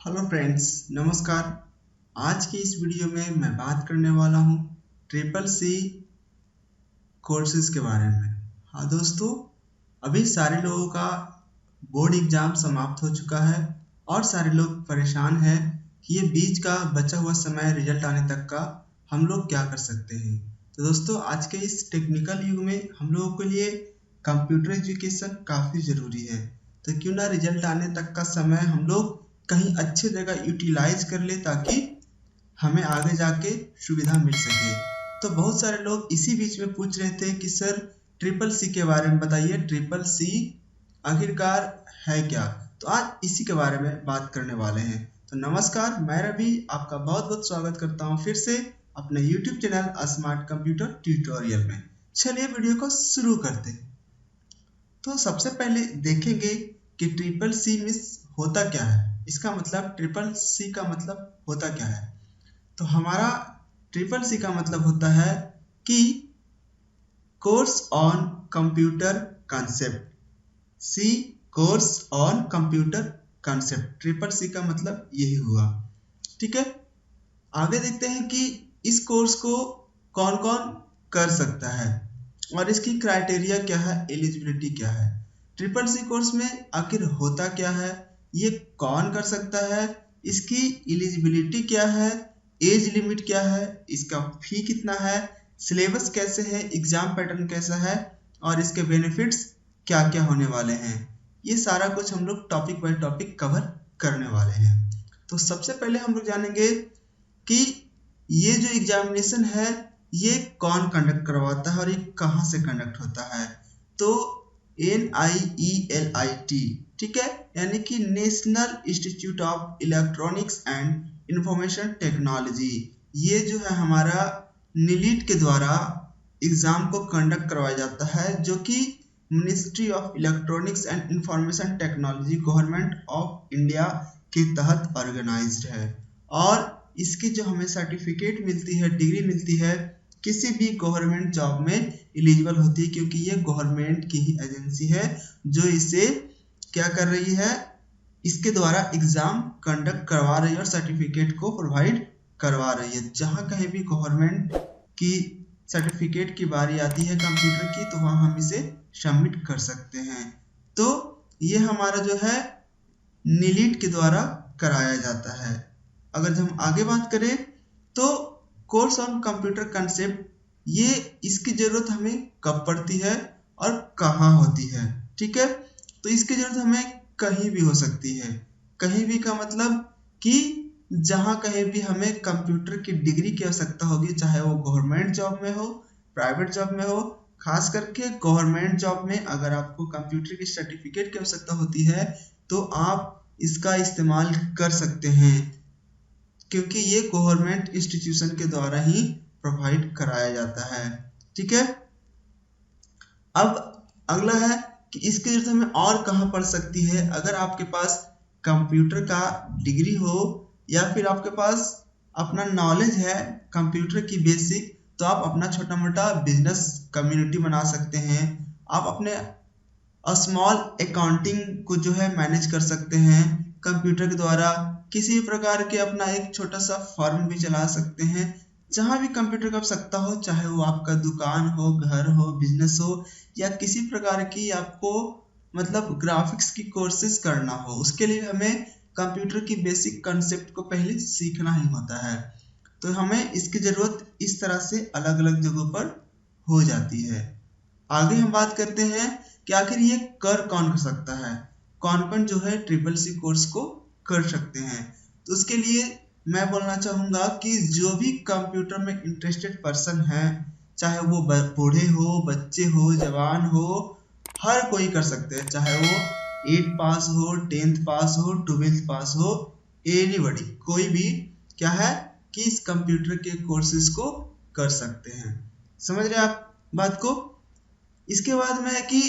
Hello friends, नमस्कार। आज की इस वीडियो में मैं बात करने वाला हूँ ट्रिपल सी कोर्सेज के बारे में। हाँ दोस्तों, अभी सारे लोगों का बोर्ड एग्जाम समाप्त हो चुका है और सारे लोग परेशान हैं कि ये बीच का बचा हुआ समय रिजल्ट आने तक का हम लोग क्या कर सकते हैं। तो दोस्तों, आज के इस टेक्निकल युग में हम लोगों के लिए कंप्यूटर एजुकेशन काफ़ी ज़रूरी है। तो क्यों ना रिजल्ट आने तक का समय हम लोग कहीं अच्छी जगह यूटिलाइज कर ले ताकि हमें आगे जाके सुविधा मिल सके। तो बहुत सारे लोग इसी बीच में पूछ रहे थे कि सर ट्रिपल सी के बारे में बताइए, ट्रिपल सी आखिरकार है क्या। तो आज इसी के बारे में बात करने वाले हैं। तो नमस्कार, मैं रवि आपका बहुत बहुत स्वागत करता हूं फिर से अपने YouTube channel smart computer tutorial में। चलिए वीडियो को शुरू करते हैं। तो सबसे पहले देखेंगे कि ट्रिपल सी मीन्स होता क्या है। इसका मतलब ट्रिपल सी का मतलब होता क्या है। तो हमारा ट्रिपल सी का मतलब होता है कि course on computer concept. C course on computer concept, triple C का मतलब यही हुआ। ठीक है, आगे देखते हैं कि इस कोर्स को कौन कौन कर सकता है और इसकी क्राइटेरिया क्या है, एलिजिबिलिटी क्या है। ट्रिपल सी कोर्स में आखिर होता क्या है, ये कौन कर सकता है, इसकी एलिजिबिलिटी क्या है, एज लिमिट क्या है, इसका फी कितना है, सिलेबस कैसे है, एग्जाम पैटर्न कैसा है और इसके बेनिफिट्स क्या क्या होने वाले हैं। ये सारा कुछ हम लोग टॉपिक बाय टॉपिक कवर करने वाले हैं। तो सबसे पहले हम लोग जानेंगे कि ये जो एग्जामिनेशन है ये कौन कंडक्ट करवाता है और ये कहाँ से कंडक्ट होता है। तो NIELIT, ठीक है, यानी कि national institute of electronics and information technology, ये जो है हमारा NIELIT के द्वारा एग्जाम को कंडक्ट करवाया जाता है, जो कि ministry of electronics and information technology government of India के तहत ऑर्गेनाइज्ड है। और इसकी जो हमें सर्टिफिकेट मिलती है, डिग्री मिलती है, किसी भी गवर्नमेंट जॉब में एलिजिबल होती है, क्योंकि ये गवर्नमेंट की ही एजेंसी है जो इसे क्या कर रही है, इसके द्वारा एग्जाम कंडक्ट करवा रही है और सर्टिफिकेट को प्रोवाइड करवा रही है। जहाँ कहीं भी गवर्नमेंट की सर्टिफिकेट की बारी आती है कंप्यूटर की, तो वहाँ हम इसे सबमिट कर सकते हैं। तो ये हमारा जो है NIELIT के द्वारा कराया जाता है। अगर हम आगे बात करें तो कोर्स ऑन कंप्यूटर कंसेप्ट, ये इसकी जरूरत हमें कब पड़ती है और कहाँ होती है। ठीक है, तो इसकी जरूरत हमें कहीं भी हो सकती है। कहीं भी का मतलब कि जहाँ कहीं भी हमें कंप्यूटर की डिग्री की आवश्यकता होगी, चाहे वो गवर्नमेंट जॉब में हो, प्राइवेट जॉब में हो। खास करके गवर्नमेंट जॉब में अगर आपको कंप्यूटर की सर्टिफिकेट की आवश्यकता होती है तो आप इसका इस्तेमाल कर सकते हैं, क्योंकि ये गवर्नमेंट इंस्टीट्यूशन के द्वारा ही प्रोवाइड कराया जाता है। ठीक है, अब अगला है कि इसकी जरूरत हमें और कहाँ पड़ सकती है। अगर आपके पास कंप्यूटर का डिग्री हो या फिर आपके पास अपना नॉलेज है कंप्यूटर की बेसिक, तो आप अपना छोटा मोटा बिजनेस कम्युनिटी बना सकते हैं। आप अपने स्मॉल अकाउंटिंग को जो है मैनेज कर सकते हैं कंप्यूटर के द्वारा। किसी प्रकार के अपना एक छोटा सा फर्म भी चला सकते हैं, जहां भी कंप्यूटर की आवश्यकता हो, चाहे वो आपका दुकान हो, घर हो, बिजनेस हो, या किसी प्रकार की आपको मतलब ग्राफिक्स की कोर्सेज करना हो, उसके लिए हमें कंप्यूटर की बेसिक कंसेप्ट को पहले सीखना ही होता है। तो हमें इसकी जरूरत इस तरह से अलग अलग जगहों पर हो जाती है। आगे हम बात करते हैं कि आखिर ये कर कौन कर सकता है, कौन कौन जो है ट्रिपल सी कोर्स को कर सकते हैं। तो उसके लिए मैं बोलना चाहूँगा कि जो भी कंप्यूटर में इंटरेस्टेड पर्सन है, चाहे वो बूढ़े हो, बच्चे हो, जवान हो, हर कोई कर सकते हैं। चाहे वो 8 पास हो, 10th पास हो, 12th पास हो, एनीबॉडी, कोई भी क्या है कि इस कंप्यूटर के कोर्सेज को कर सकते हैं। समझ रहे आप बात को। इसके बाद में है कि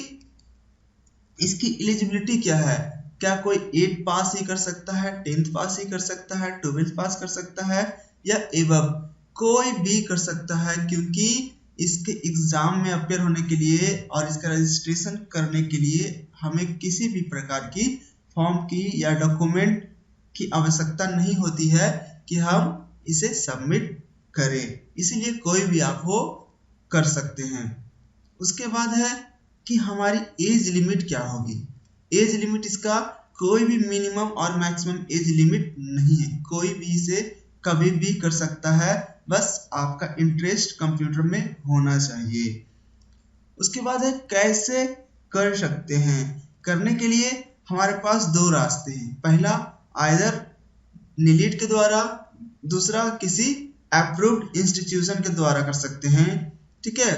इसकी एलिजिबिलिटी क्या है। क्या कोई 8 पास ही कर सकता है, 10th पास ही कर सकता है, 12th पास कर सकता है, या एबव कोई भी कर सकता है, क्योंकि इसके एग्जाम में अपेयर होने के लिए और इसका रजिस्ट्रेशन करने के लिए हमें किसी भी प्रकार की फॉर्म की या डॉक्यूमेंट की आवश्यकता नहीं होती है कि हम इसे सबमिट करें, इसीलिए कोई भी आप वो कर सकते हैं। उसके बाद है कि हमारी एज लिमिट क्या होगी। एज लिमिट इसका कोई भी मिनिमम और मैक्सिमम एज लिमिट नहीं है, कोई भी इसे कभी भी कर सकता है, बस आपका इंटरेस्ट कंप्यूटर में होना चाहिए। उसके बाद है कैसे कर सकते हैं। करने के लिए हमारे पास दो रास्ते हैं, पहला आइदर नीलिट के द्वारा, दूसरा किसी अप्रूव्ड इंस्टीट्यूशन के द्वारा कर सकते हैं, ठीक है।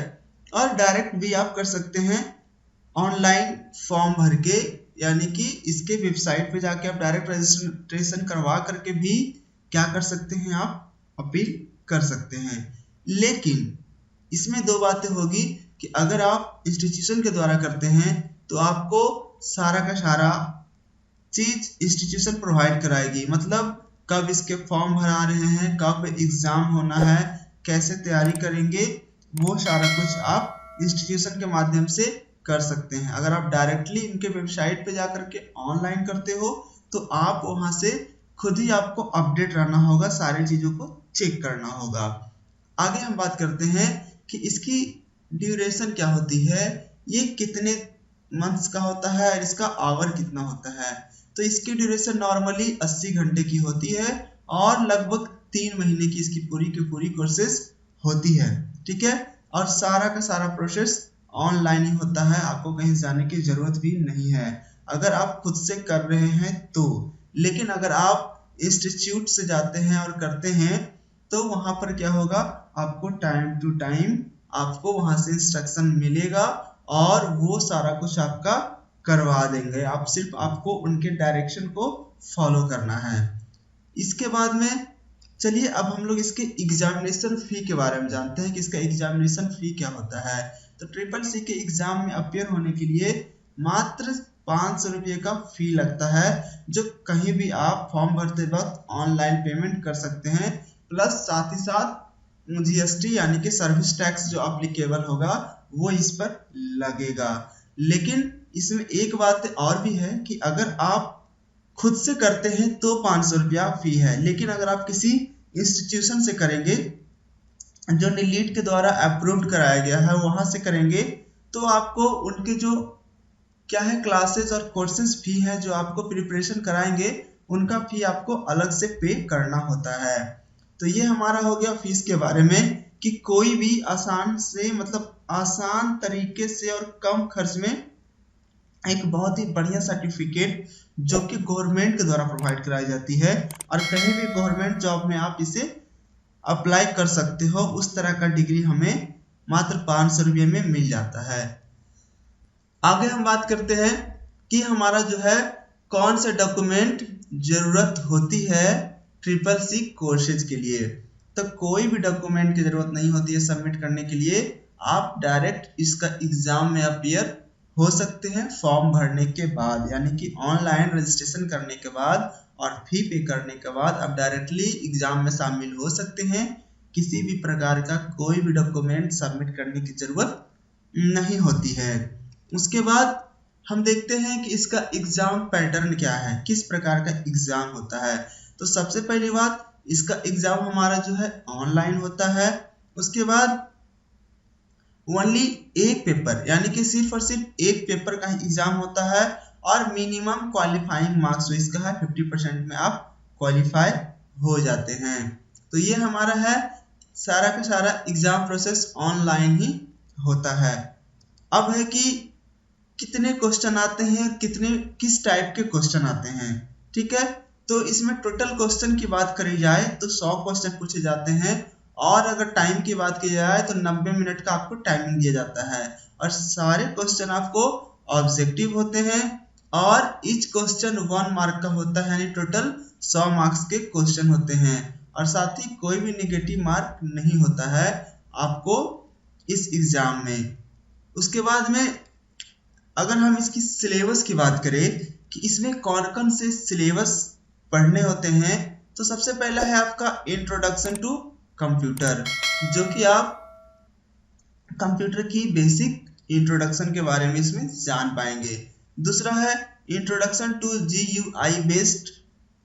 और डायरेक्ट भी आप कर सकते हैं ऑनलाइन फॉर्म भर के, यानी कि इसके वेबसाइट पे जाके आप डायरेक्ट रजिस्ट्रेशन करवा करके भी क्या कर सकते हैं, आप अपील कर सकते हैं। लेकिन इसमें दो बातें होगी कि अगर आप इंस्टीट्यूशन के द्वारा करते हैं तो आपको सारा का सारा चीज इंस्टीट्यूशन प्रोवाइड कराएगी, मतलब कब इसके फॉर्म भरा रहे हैं, कब एग्जाम होना है, कैसे तैयारी करेंगे, वो सारा कुछ आप इंस्टीट्यूशन के माध्यम से कर सकते हैं। अगर आप डायरेक्टली इनके वेबसाइट पे जाकर के ऑनलाइन करते हो तो आप वहां से खुद ही आपको अपडेट रहना होगा, सारी चीजों को चेक करना होगा। आगे हम बात करते हैं कि इसकी ड्यूरेशन क्या होती है, ये कितने मंथ्स का होता है और इसका आवर कितना होता है। तो इसकी ड्यूरेशन नॉर्मली 80 घंटे की होती है और लगभग 3 महीने की इसकी पूरी की पूरी कोर्सेज होती है, ठीक है। और सारा का सारा प्रोसेस ऑनलाइन ही होता है, आपको कहीं जाने की जरूरत भी नहीं है अगर आप खुद से कर रहे हैं तो। लेकिन अगर आप इंस्टीट्यूट से जाते हैं और करते हैं तो वहां पर क्या होगा, आपको टाइम टू टाइम आपको वहां से इंस्ट्रक्शन मिलेगा और वो सारा कुछ आपका करवा देंगे, आप सिर्फ आपको उनके डायरेक्शन को फॉलो करना है। इसके बाद में चलिए अब हम लोग इसके एग्जामिनेशन फी के बारे में जानते हैं कि इसका एग्जामिनेशन फी क्या होता है। तो ट्रिपल सी के एग्जाम में अपियर होने के लिए मात्र 500 रुपये का फी लगता है, जो कहीं भी आप फॉर्म भरते वक्त ऑनलाइन पेमेंट कर सकते हैं, प्लस साथ ही साथ जीएसटी यानी कि सर्विस टैक्स जो अप्लीकेबल होगा वो इस पर लगेगा। लेकिन इसमें एक बात और भी है कि अगर आप खुद से करते हैं तो 500 रुपया फी है, लेकिन अगर आप किसी इंस्टीट्यूशन से करेंगे जो नीट के द्वारा अप्रूव्ड कराया गया है वहां से करेंगे तो आपको उनके जो क्या है क्लासेस और कोर्सेज फी है जो आपको प्रिपरेशन कराएंगे उनका फी आपको अलग से पे करना होता है। तो ये हमारा हो गया फीस के बारे में कि कोई भी आसान से मतलब आसान तरीके से और कम खर्च में एक बहुत ही बढ़िया सर्टिफिकेट जो कि गवर्नमेंट के द्वारा प्रोवाइड कराई जाती है और कहीं भी गवर्नमेंट जॉब में आप इसे अप्लाई कर सकते हो, उस तरह का डिग्री हमें मात्र 500 रुपये में मिल जाता है। आगे हम बात करते हैं कि हमारा जो है कौन से डॉक्यूमेंट जरूरत होती है ट्रिपल सी कोर्सेज के लिए। तो कोई भी डॉक्यूमेंट की जरूरत नहीं होती है सबमिट करने के लिए, आप डायरेक्ट इसका एग्जाम में अपीयर हो सकते हैं फॉर्म भरने के बाद, यानी कि ऑनलाइन रजिस्ट्रेशन करने के बाद और फी पे करने के बाद आप डायरेक्टली एग्जाम में शामिल हो सकते हैं। किसी भी प्रकार का कोई भी डॉक्यूमेंट सबमिट करने की जरूरत नहीं होती है। उसके बाद हम देखते हैं कि इसका एग्जाम पैटर्न क्या है, किस प्रकार का एग्जाम होता है। तो सबसे पहली बात, इसका एग्जाम हमारा जो है ऑनलाइन होता है। उसके बाद ओनली एक पेपर यानी कि सिर्फ और सिर्फ एक पेपर का एग्जाम होता है और मिनिमम क्वालिफाइंग मार्क्स इसका है 50% में आप क्वालिफाई हो जाते हैं। तो ये हमारा है सारा का सारा एग्जाम प्रोसेस ऑनलाइन ही होता है। अब है कि कितने क्वेश्चन आते हैं, किस टाइप के क्वेश्चन आते हैं, ठीक है। तो इसमें टोटल क्वेश्चन की बात करी जाए तो 100 क्वेश्चन पूछे जाते हैं और अगर टाइम की बात की जाए तो 90 मिनट का आपको टाइमिंग दिया जाता है और सारे क्वेश्चन आपको ऑब्जेक्टिव होते हैं और ईच क्वेश्चन 1 मार्क का होता है, यानी टोटल 100 मार्क्स के क्वेश्चन होते हैं और साथ ही कोई भी नेगेटिव मार्क नहीं होता है आपको इस एग्जाम में। उसके बाद में अगर हम इसकी सिलेबस की बात करें कि इसमें कौन कौन से सिलेबस पढ़ने होते हैं, तो सबसे पहला है आपका इंट्रोडक्शन टू कंप्यूटर, जो कि आप कंप्यूटर की बेसिक इंट्रोडक्शन के बारे में इसमें जान पाएंगे। दूसरा है introduction to GUI based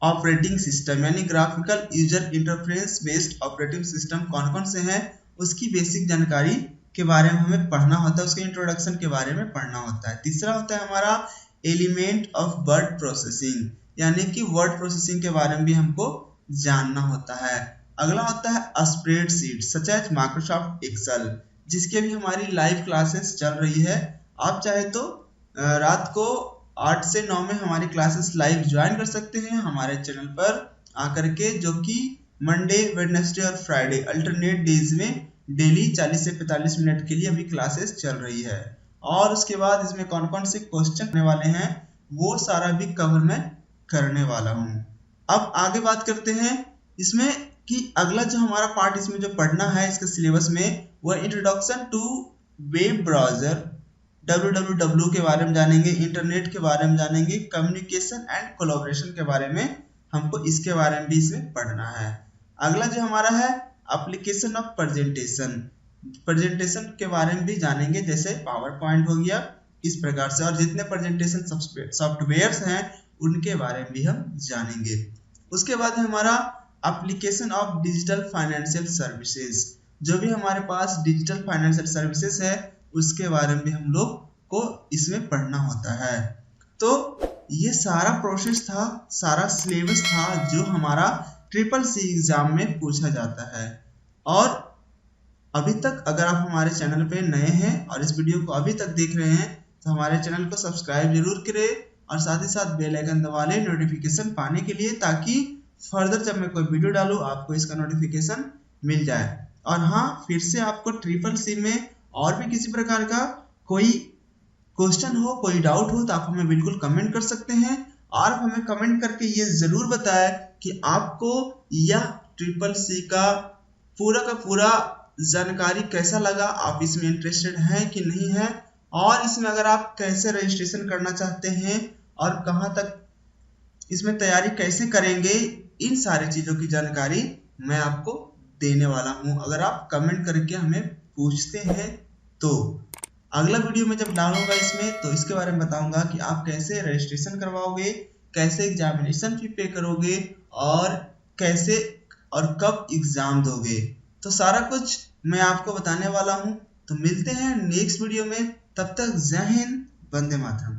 operating system यानी graphical user interface based operating system कौन कौन से हैं उसकी बेसिक जानकारी के बारे में हमें पढ़ना होता है, उसके इंट्रोडक्शन के बारे में पढ़ना होता है। तीसरा होता है हमारा एलिमेंट ऑफ वर्ड प्रोसेसिंग यानी कि वर्ड प्रोसेसिंग के बारे में भी हमको जानना होता है। अगला होता है spreadsheet such as Microsoft Excel, जिसके भी हमारी लाइव क्लासेस चल रही है। आप चाहे तो रात को 8 से 9 में हमारी क्लासेस लाइव ज्वाइन कर सकते हैं हमारे चैनल पर आकर के, जो कि मंडे, वेडनेसडे और फ्राइडे अल्टरनेट डेज में डेली 40 से 45 मिनट के लिए अभी क्लासेस चल रही है। और उसके बाद इसमें कौन कौन से क्वेश्चन आने वाले हैं वो सारा भी कवर मैं करने वाला हूँ। अब आगे बात करते हैं इसमें कि अगला जो हमारा पार्ट इसमें जो पढ़ना है इसके सिलेबस में वह introduction to web browser, www के बारे में जानेंगे, इंटरनेट के बारे में जानेंगे, कम्युनिकेशन एंड कोलैबोरेशन के बारे में हमको इसके बारे में भी इसमें पढ़ना है। अगला जो हमारा है एप्लीकेशन ऑफ प्रेजेंटेशन के बारे में भी जानेंगे, जैसे पावर पॉइंट हो गया इस प्रकार से, और जितने प्रेजेंटेशन सॉफ्टवेयर्स हैं उनके बारे में भी हम जानेंगे। उसके बाद हमारा application of digital financial services, जो भी हमारे पास डिजिटल फाइनेंशियल सर्विसेज है उसके बारे में भी हम लोग को इसमें पढ़ना होता है। तो ये सारा प्रोसेस था, सारा सिलेबस था जो हमारा CCC एग्जाम में पूछा जाता है। और अभी तक अगर आप हमारे चैनल पे नए हैं और इस वीडियो को अभी तक देख रहे हैं तो हमारे चैनल को सब्सक्राइब जरूर करें और साथ ही साथ बेल आइकन दबा लें नोटिफिकेशन पाने के लिए, ताकि फर्दर जब मैं कोई वीडियो डालूं आपको इसका नोटिफिकेशन मिल जाए। और हाँ, फिर से आपको CCC में और भी किसी प्रकार का कोई क्वेश्चन हो, कोई डाउट हो तो आप हमें बिल्कुल कमेंट कर सकते हैं। और हमें कमेंट करके ये जरूर बताएं कि आपको यह CCC का पूरा जानकारी कैसा लगा, आप इसमें इंटरेस्टेड हैं कि नहीं है, और इसमें अगर आप कैसे रजिस्ट्रेशन करना चाहते हैं और कहाँ तक इसमें तैयारी कैसे करेंगे, इन सारी चीज़ों की जानकारी मैं आपको देने वाला हूँ अगर आप कमेंट करके हमें पूछते हैं। तो अगला वीडियो में जब डालूंगा इसमें तो इसके बारे में बताऊंगा कि आप कैसे रजिस्ट्रेशन करवाओगे, कैसे एग्जामिनेशन फी पे करोगे और कैसे और कब एग्जाम दोगे, तो सारा कुछ मैं आपको बताने वाला हूं। तो मिलते हैं नेक्स्ट वीडियो में, तब तक जय हिंद, वंदे मातरम।